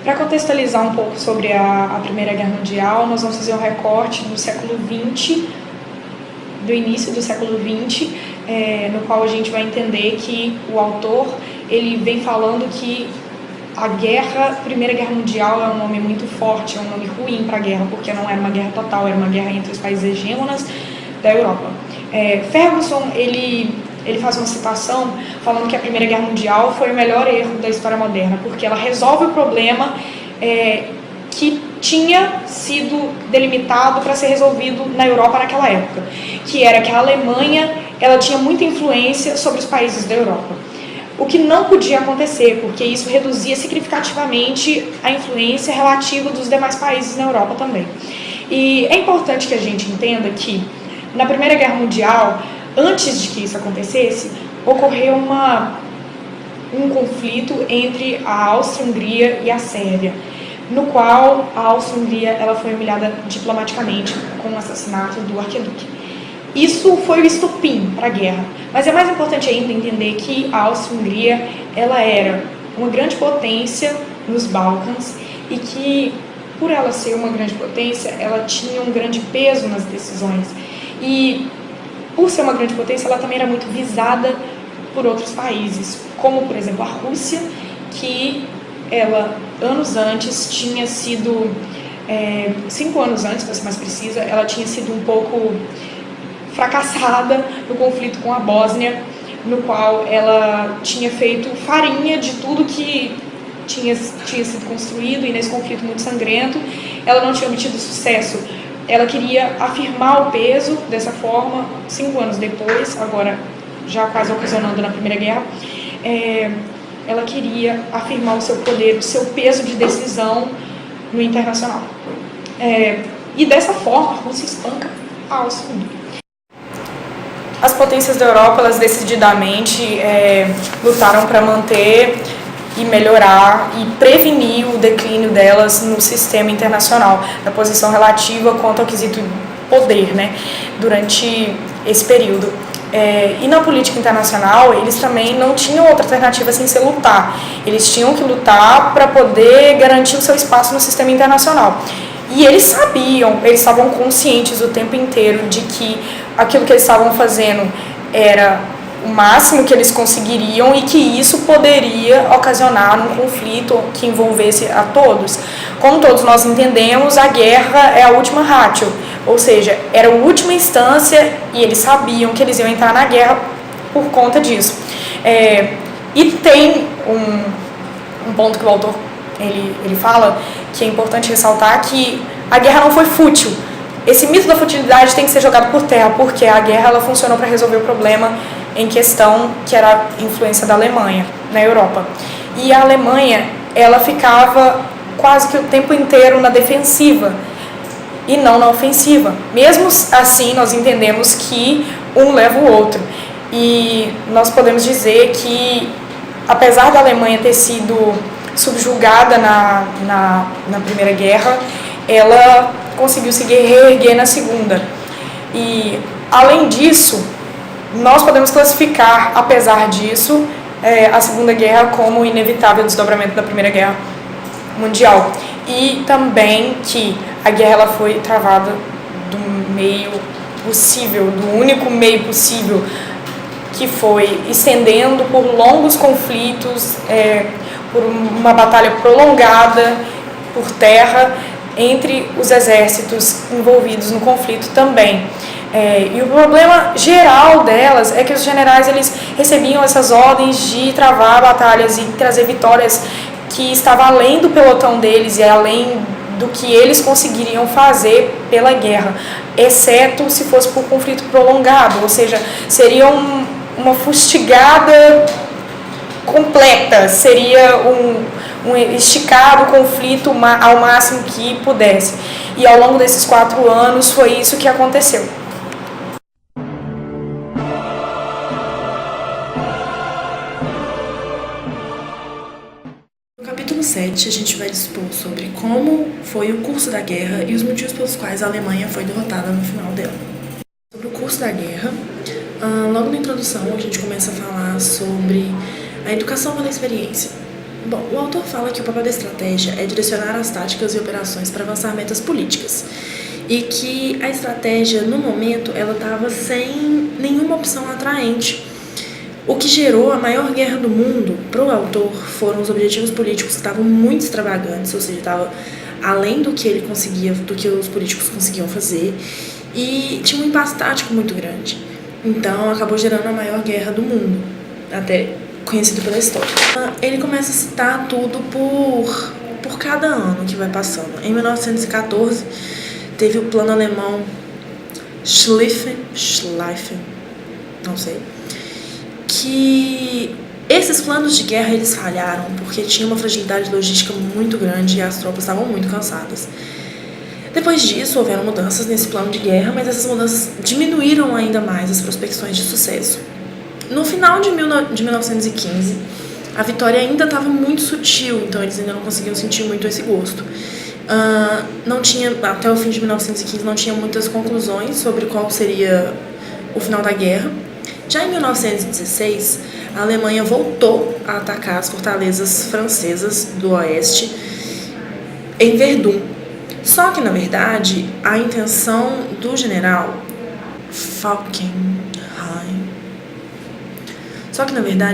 Para contextualizar um pouco sobre a Primeira Guerra Mundial, nós vamos fazer um recorte do século XX, do início do século XX, no qual a gente vai entender que o autor ele vem falando que a Primeira Guerra Mundial é um nome muito forte, é um nome ruim para a guerra, porque não era uma guerra total, era uma guerra entre os países hegemônicos da Europa. Ferguson, ele faz uma citação falando que a Primeira Guerra Mundial foi o melhor erro da história moderna, porque ela resolve o problema que tinha sido delimitado para ser resolvido na Europa naquela época, que era que a Alemanha ela tinha muita influência sobre os países da Europa. O que não podia acontecer, porque isso reduzia significativamente a influência relativa dos demais países na Europa também. E é importante que a gente entenda que, na Primeira Guerra Mundial, antes de que isso acontecesse, ocorreu um conflito entre a Áustria-Hungria e a Sérvia, no qual a Áustria-Hungria ela foi humilhada diplomaticamente com o assassinato do arquiduque. Isso foi o estopim para a guerra, mas é mais importante ainda entender que a Áustria-Hungria ela era uma grande potência nos Balcãs e que, por ela ser uma grande potência, ela tinha um grande peso nas decisões. E, por ser uma grande potência, ela também era muito visada por outros países, como, por exemplo, a Rússia, que ela, anos antes, tinha sido, 5 anos antes, para ser mais precisa, ela tinha sido um pouco fracassada no conflito com a Bósnia, no qual ela tinha feito farinha de tudo que tinha sido construído, e nesse conflito muito sangrento, ela não tinha obtido sucesso. Ela queria afirmar o peso dessa forma, 5 anos depois, agora já quase ocasionando na Primeira Guerra, ela queria afirmar o seu poder, o seu peso de decisão no internacional. E dessa forma, a Rússia espanca a Áustria-Hungria. As potências da Europa, elas decididamente lutaram para manter e melhorar e prevenir o declínio delas no sistema internacional, na posição relativa quanto ao quesito poder, né, durante esse período. E na política internacional, eles também não tinham outra alternativa sem ser lutar. Eles tinham que lutar para poder garantir o seu espaço no sistema internacional. E eles sabiam, eles estavam conscientes o tempo inteiro de que aquilo que eles estavam fazendo era o máximo que eles conseguiriam e que isso poderia ocasionar um conflito que envolvesse a todos. Como todos nós entendemos, a guerra é a última ratio, ou seja, era a última instância e eles sabiam que eles iam entrar na guerra por conta disso. E tem um ponto que o autor ele fala que é importante ressaltar, que a guerra não foi fútil. Esse mito da futilidade tem que ser jogado por terra, porque a guerra ela funcionou para resolver o problema em questão, que era a influência da Alemanha na Europa. E a Alemanha, ela ficava quase que o tempo inteiro na defensiva e não na ofensiva. Mesmo assim, nós entendemos que um leva o outro. E nós podemos dizer que, apesar da Alemanha ter sido subjugada na Primeira Guerra, ela conseguiu se reerguer na Segunda. E, além disso, nós podemos classificar, apesar disso, a Segunda Guerra como inevitável desdobramento da Primeira Guerra Mundial. E também que a guerra ela foi travada do meio possível, do único meio possível, que foi estendendo por longos conflitos, por uma batalha prolongada por terra entre os exércitos envolvidos no conflito também. E o problema geral delas é que os generais eles recebiam essas ordens de travar batalhas e trazer vitórias que estavam além do pelotão deles e além do que eles conseguiriam fazer pela guerra, exceto se fosse por conflito prolongado, ou seja, seria uma fustigada completa, seria um esticado conflito ao máximo que pudesse. E ao longo desses 4 anos foi isso que aconteceu. No capítulo 7, a gente vai dispor sobre como foi o curso da guerra e os motivos pelos quais a Alemanha foi derrotada no final dela. Sobre o curso da guerra, logo na introdução a gente começa a falar sobre a educação pela experiência. Bom, o autor fala que o papel da estratégia é direcionar as táticas e operações para avançar metas políticas e que a estratégia, no momento, ela estava sem nenhuma opção atraente. O que gerou a maior guerra do mundo para o autor foram os objetivos políticos que estavam muito extravagantes, ou seja, estava além do que ele conseguia, do que os políticos conseguiam fazer, e tinha um impasse tático muito grande. Então acabou gerando a maior guerra do mundo, até conhecido pela história. Ele começa a citar tudo por cada ano que vai passando. Em 1914 teve o plano alemão Schlieffen, não sei, que esses planos de guerra eles falharam porque tinha uma fragilidade logística muito grande e as tropas estavam muito cansadas. Depois disso, houveram mudanças nesse plano de guerra, mas essas mudanças diminuíram ainda mais as prospecções de sucesso. No final de 1915, a vitória ainda estava muito sutil, então eles ainda não conseguiam sentir muito esse gosto. Até o fim de 1915 não tinha muitas conclusões sobre qual seria o final da guerra. Já em 1916, a Alemanha voltou a atacar as fortalezas francesas do oeste em Verdun. Só que, na verdade, a intenção do general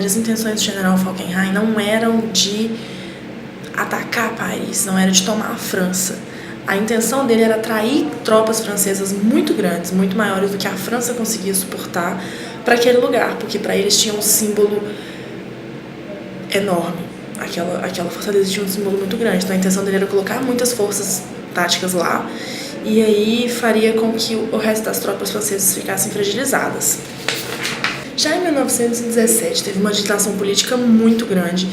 as intenções do general Falkenhayn não eram de atacar Paris, não era de tomar a França. A intenção dele era atrair tropas francesas muito grandes, muito maiores do que a França conseguia suportar para aquele lugar, porque para eles tinha um símbolo enorme. Aquela fortaleza tinha um símbolo muito grande, então a intenção dele era colocar muitas forças táticas lá, e aí faria com que o resto das tropas francesas ficassem fragilizadas. Já em 1917 teve uma agitação política muito grande,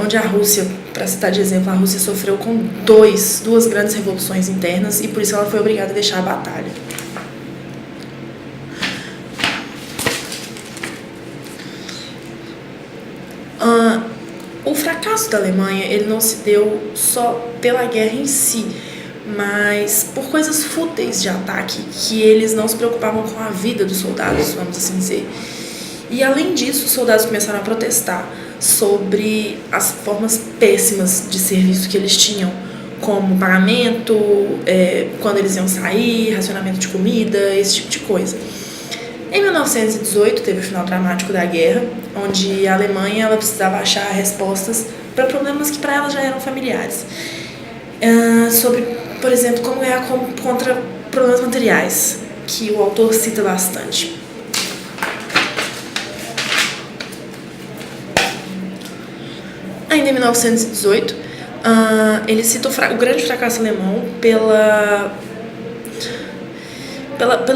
onde a Rússia, para citar de exemplo, a Rússia sofreu com duas grandes revoluções internas e por isso ela foi obrigada a deixar a batalha. O fracasso da Alemanha ele não se deu só pela guerra em si, mas por coisas fúteis de ataque, que eles não se preocupavam com a vida dos soldados, vamos assim dizer. E além disso, os soldados começaram a protestar sobre as formas péssimas de serviço que eles tinham, como pagamento, quando eles iam sair, racionamento de comida, esse tipo de coisa. Em 1918 teve o final dramático da guerra, onde a Alemanha ela precisava achar respostas para problemas que para ela já eram familiares. Sobre, por exemplo, como ganhar contra problemas materiais, que o autor cita bastante. Ainda em 1918, ele cita o grande fracasso alemão pelo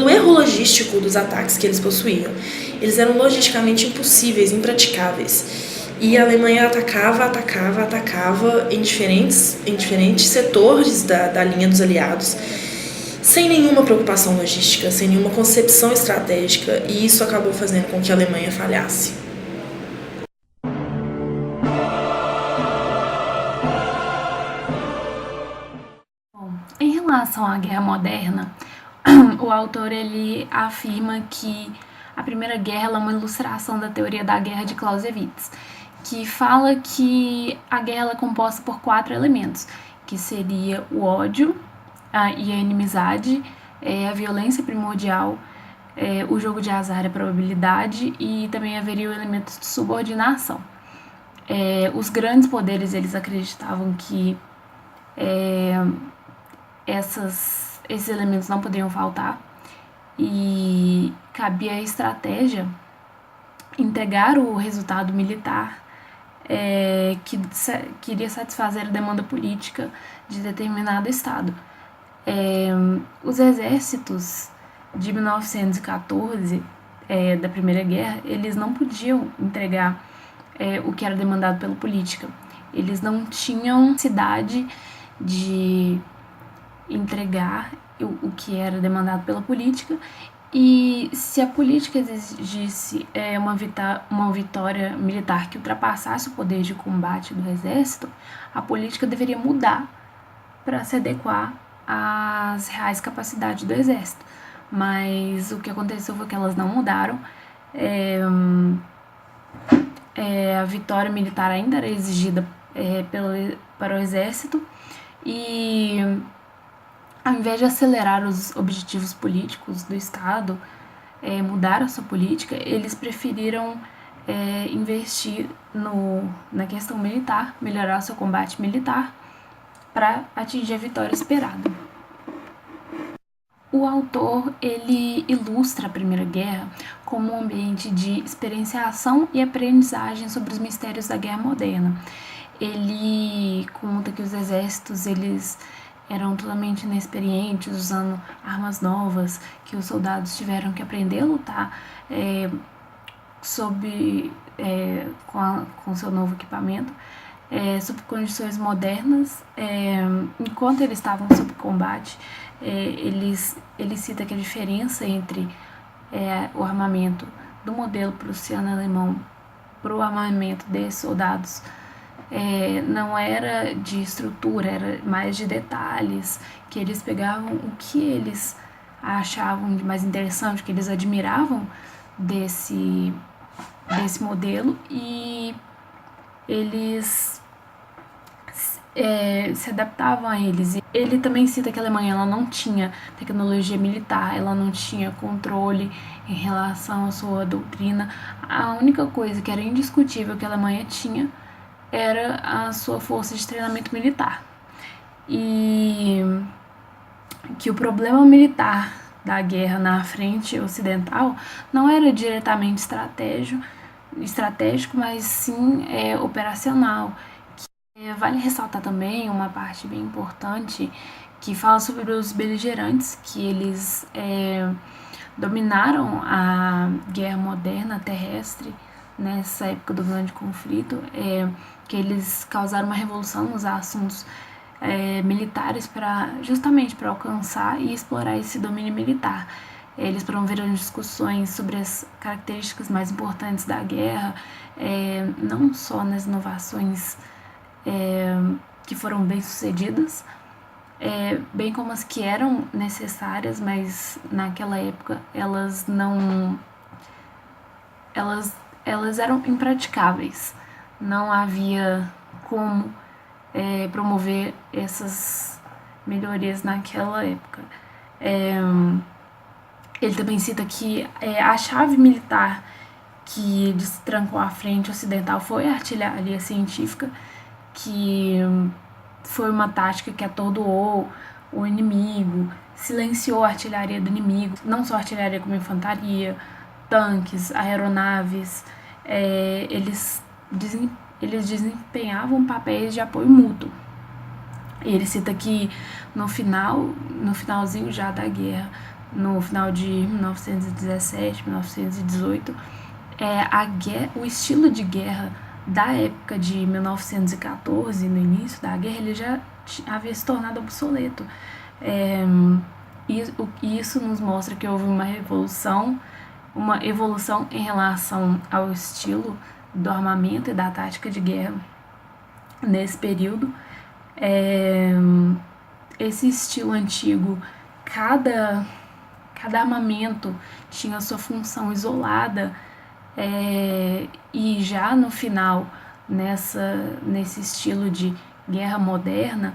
erro logístico dos ataques que eles possuíam. Eles eram logisticamente impossíveis, impraticáveis. E a Alemanha atacava em diferentes setores da linha dos aliados, sem nenhuma preocupação logística, sem nenhuma concepção estratégica, e isso acabou fazendo com que a Alemanha falhasse. Em relação à guerra moderna, o autor ele afirma que a Primeira Guerra é uma ilustração da teoria da guerra de Clausewitz, que fala que a guerra é composta por 4 elementos, que seria o ódio e a inimizade, a violência primordial, o jogo de azar e a probabilidade, e também haveria o elemento de subordinação. Os grandes poderes eles acreditavam que esses elementos não poderiam faltar e cabia a estratégia entregar o resultado militar que iria satisfazer a demanda política de determinado estado. Os exércitos de 1914 da Primeira Guerra, eles não podiam entregar o que era demandado pela política. Eles não tinham necessidade de entregar o que era demandado pela política, e se a política exigisse uma vitória militar que ultrapassasse o poder de combate do exército, a política deveria mudar para se adequar às reais capacidades do exército. Mas o que aconteceu foi que elas não mudaram, a vitória militar ainda era exigida para o exército, e ao invés de acelerar os objetivos políticos do Estado, mudar a sua política, eles preferiram investir na questão militar, melhorar seu combate militar para atingir a vitória esperada. O autor, ele ilustra a Primeira Guerra como um ambiente de experienciação e aprendizagem sobre os mistérios da guerra moderna. Ele conta que os exércitos, eles eram totalmente inexperientes, usando armas novas, que os soldados tiveram que aprender a lutar com seu novo equipamento, sob condições modernas. Enquanto eles estavam sob combate, ele cita que a diferença entre o armamento do modelo prussiano-alemão para o armamento desses soldados não era de estrutura, era mais de detalhes, que eles pegavam o que eles achavam de mais interessante, que eles admiravam desse modelo, e eles se adaptavam a eles. Ele também cita que a Alemanha ela não tinha tecnologia militar, ela não tinha controle em relação à sua doutrina. A única coisa que era indiscutível que a Alemanha tinha era a sua força de treinamento militar. E que o problema militar da guerra na frente ocidental não era diretamente estratégico, mas sim operacional. Vale ressaltar também uma parte bem importante que fala sobre os beligerantes, que eles dominaram a guerra moderna terrestre nessa época do grande conflito, que eles causaram uma revolução nos assuntos militares justamente para alcançar e explorar esse domínio militar. Eles promoveram discussões sobre as características mais importantes da guerra, não só nas inovações que foram bem-sucedidas, bem como as que eram necessárias, mas naquela época elas eram impraticáveis. Não havia como promover essas melhorias naquela época. Ele também cita que a chave militar que destrancou a frente ocidental foi a artilharia científica, que foi uma tática que atordoou o inimigo, silenciou a artilharia do inimigo, não só a artilharia como a infantaria, tanques, aeronaves. Eles desempenhavam papéis de apoio mútuo. E ele cita que no finalzinho já da guerra, no final de 1917, 1918, o estilo de guerra da época de 1914, no início da guerra, ele já havia se tornado obsoleto. Isso nos mostra que houve uma evolução em relação ao estilo do armamento e da tática de guerra nesse período. Esse estilo antigo, cada armamento tinha sua função isolada, e já no final, nesse estilo de guerra moderna,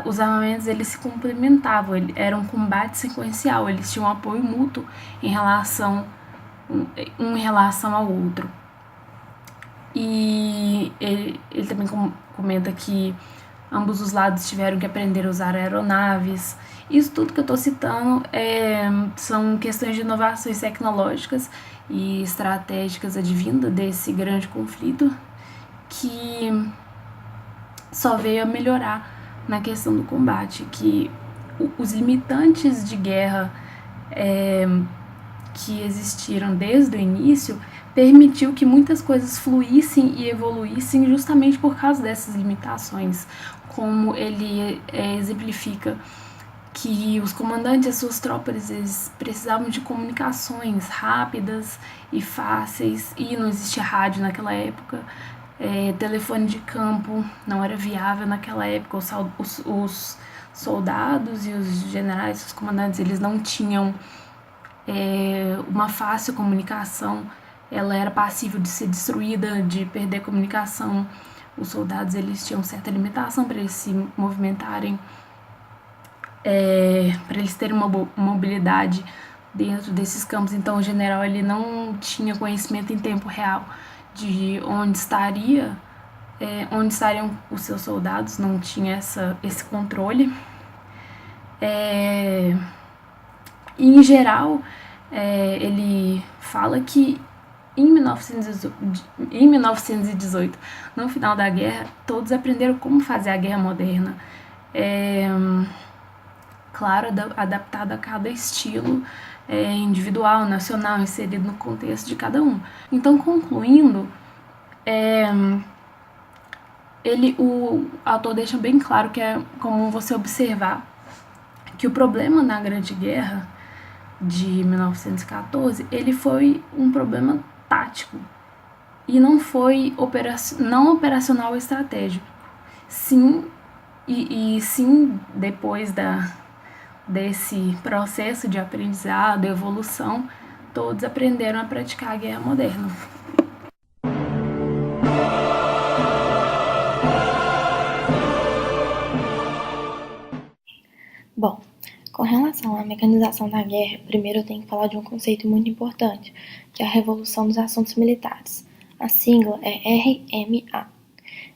os armamentos eles se complementavam, era um combate sequencial, eles tinham um apoio mútuo em relação ao outro. E ele também comenta que ambos os lados tiveram que aprender a usar aeronaves. Isso tudo que eu estou citando são questões de inovações tecnológicas e estratégicas advindas desse grande conflito, que só veio a melhorar na questão do combate, que os limitantes de guerra que existiram desde o início permitiu que muitas coisas fluíssem e evoluíssem justamente por causa dessas limitações, como ele exemplifica que os comandantes e as suas tropas eles precisavam de comunicações rápidas e fáceis, e não existia rádio naquela época, telefone de campo não era viável naquela época, os soldados e os generais, os comandantes, eles não tinham uma fácil comunicação ela era passível de ser destruída, de perder comunicação. Os soldados eles tinham certa limitação para eles se movimentarem, para eles terem uma mobilidade dentro desses campos. Então o general ele não tinha conhecimento em tempo real de onde estariam os seus soldados, não tinha esse controle. E em geral, ele fala que em 1918, no final da guerra, todos aprenderam como fazer a guerra moderna. Claro, adaptado a cada estilo individual, nacional, inserido no contexto de cada um. Então, concluindo, o autor deixa bem claro que é comum você observar que o problema na Grande Guerra de 1914, ele foi um problema tático e não foi não operacional ou estratégico. Sim, sim, depois desse processo de aprendizado, evolução, todos aprenderam a praticar a guerra moderna. Bom, com relação à mecanização da guerra, primeiro eu tenho que falar de um conceito muito importante, que é a Revolução dos Assuntos Militares. A sigla é RMA.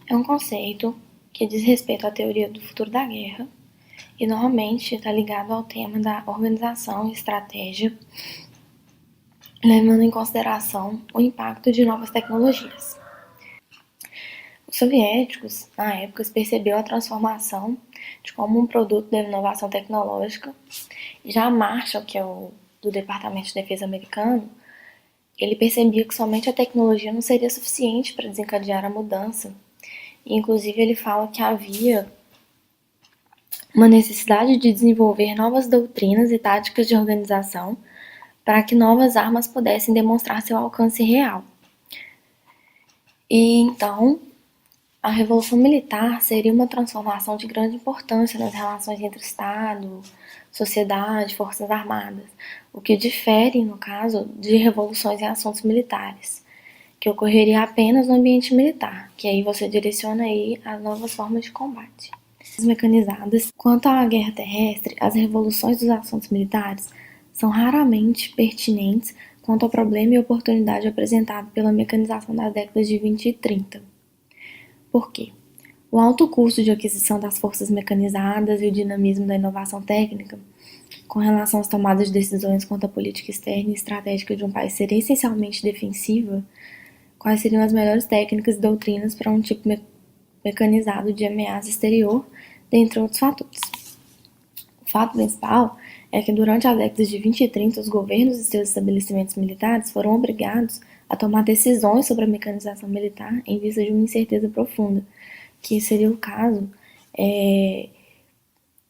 É um conceito que diz respeito à teoria do futuro da guerra e normalmente está ligado ao tema da organização e estratégia, levando em consideração o impacto de novas tecnologias. Os soviéticos, na época, perceberam a transformação de como um produto da inovação tecnológica. Já Marshall, que é o do Departamento de Defesa americano, ele percebia que somente a tecnologia não seria suficiente para desencadear a mudança. E, inclusive, ele fala que havia uma necessidade de desenvolver novas doutrinas e táticas de organização para que novas armas pudessem demonstrar seu alcance real. E, então, a Revolução Militar seria uma transformação de grande importância nas relações entre Estado, sociedade, forças armadas, o que difere, no caso, de revoluções em assuntos militares, que ocorreria apenas no ambiente militar, que aí você direciona aí as novas formas de combate. Mecanizadas. Quanto à guerra terrestre, as revoluções dos assuntos militares são raramente pertinentes quanto ao problema e oportunidade apresentado pela mecanização das décadas de 20 e 30. Por quê? O alto custo de aquisição das forças mecanizadas e o dinamismo da inovação técnica, com relação às tomadas de decisões quanto à política externa e estratégica de um país ser essencialmente defensiva, quais seriam as melhores técnicas e doutrinas para um tipo mecanizado de ameaça exterior, dentre outros fatores. O fato principal é que durante as décadas de 20 e 30, os governos e seus estabelecimentos militares foram obrigados a tomar decisões sobre a mecanização militar em vista de uma incerteza profunda, que seria o caso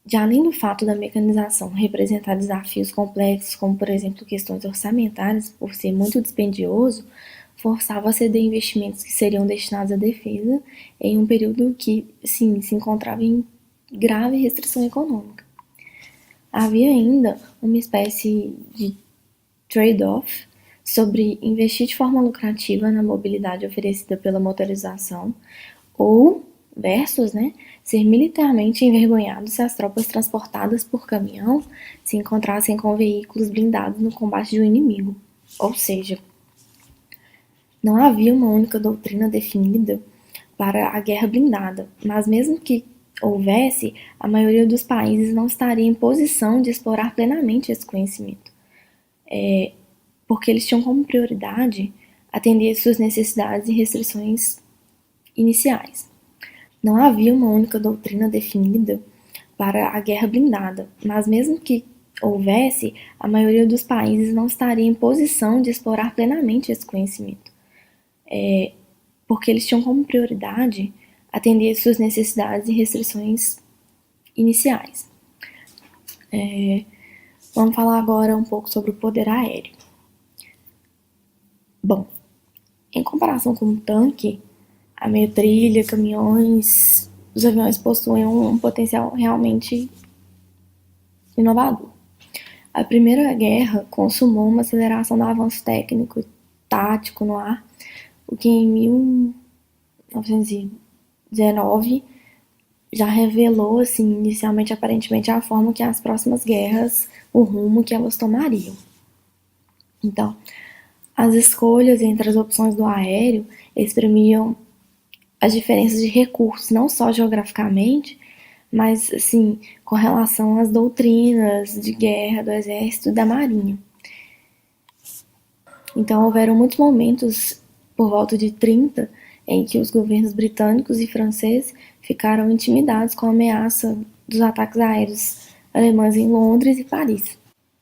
de, além do fato da mecanização representar desafios complexos, como, por exemplo, questões orçamentárias, por ser muito dispendioso, forçava a ceder investimentos que seriam destinados à defesa em um período que, sim, se encontrava em grave restrição econômica. Havia ainda uma espécie de trade-off sobre investir de forma lucrativa na mobilidade oferecida pela motorização ou versus, ser militarmente envergonhado se as tropas transportadas por caminhão se encontrassem com veículos blindados no combate de um inimigo. Ou seja, não havia uma única doutrina definida para a guerra blindada, mas mesmo que houvesse, a maioria dos países não estaria em posição de explorar plenamente esse conhecimento, porque eles tinham como prioridade atender às suas necessidades e restrições iniciais. Não havia uma única doutrina definida para a guerra blindada, mas mesmo que houvesse, a maioria dos países não estaria em posição de explorar plenamente esse conhecimento, porque eles tinham como prioridade atender às suas necessidades e restrições iniciais. Vamos falar agora um pouco sobre o poder aéreo. Bom, em comparação com um tanque, a meio trilha, caminhões, os aviões possuem um potencial realmente inovador. A Primeira Guerra consumou uma aceleração do avanço técnico tático no ar, o que em 1919 já revelou, assim, inicialmente, aparentemente, a forma que as próximas guerras, o rumo que elas tomariam. Então, as escolhas entre as opções do aéreo exprimiam as diferenças de recursos, não só geograficamente, mas, assim, com relação às doutrinas de guerra do exército e da marinha. Então, houveram muitos momentos, por volta de 30, em que os governos britânicos e franceses ficaram intimidados com a ameaça dos ataques aéreos alemães em Londres e Paris.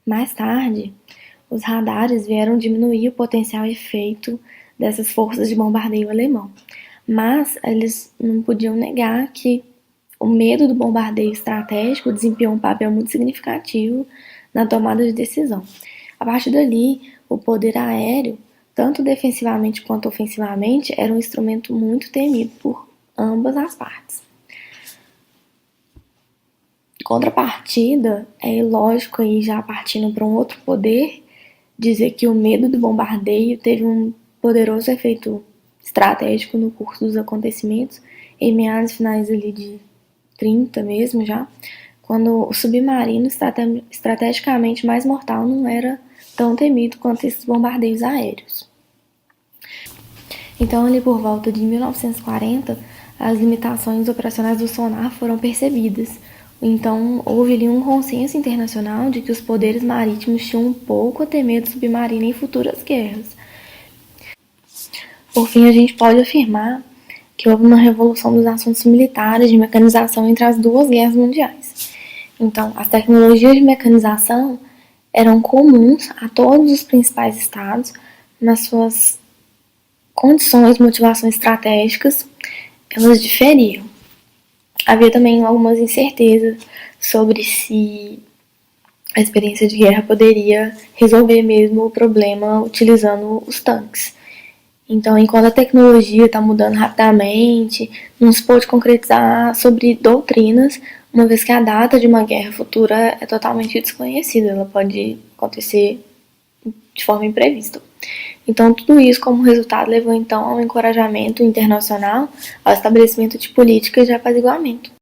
Mais tarde, os radares vieram diminuir o potencial efeito dessas forças de bombardeio alemão, mas eles não podiam negar que o medo do bombardeio estratégico desempenhou um papel muito significativo na tomada de decisão. A partir dali, o poder aéreo, tanto defensivamente quanto ofensivamente, era um instrumento muito temido por ambas as partes. Em contrapartida, é ilógico, aí já partindo para um outro poder, dizer que o medo do bombardeio teve um poderoso efeito estratégico no curso dos acontecimentos, em meados finais ali de 30 mesmo já, quando o submarino estrategicamente mais mortal não era tão temido quanto esses bombardeios aéreos. Então, ali por volta de 1940, as limitações operacionais do sonar foram percebidas. Então, houve ali um consenso internacional de que os poderes marítimos tinham um pouco a temer do submarino em futuras guerras. Por fim, a gente pode afirmar que houve uma revolução dos assuntos militares de mecanização entre as duas guerras mundiais. Então, as tecnologias de mecanização eram comuns a todos os principais estados nas suas condições, motivações estratégicas, elas diferiam. Havia também algumas incertezas sobre se a experiência de guerra poderia resolver mesmo o problema utilizando os tanques. Então, enquanto a tecnologia está mudando rapidamente, não se pode concretizar sobre doutrinas, uma vez que a data de uma guerra futura é totalmente desconhecida, ela pode acontecer de forma imprevista. Então, tudo isso como resultado levou então ao encorajamento internacional ao estabelecimento de políticas de apaziguamento.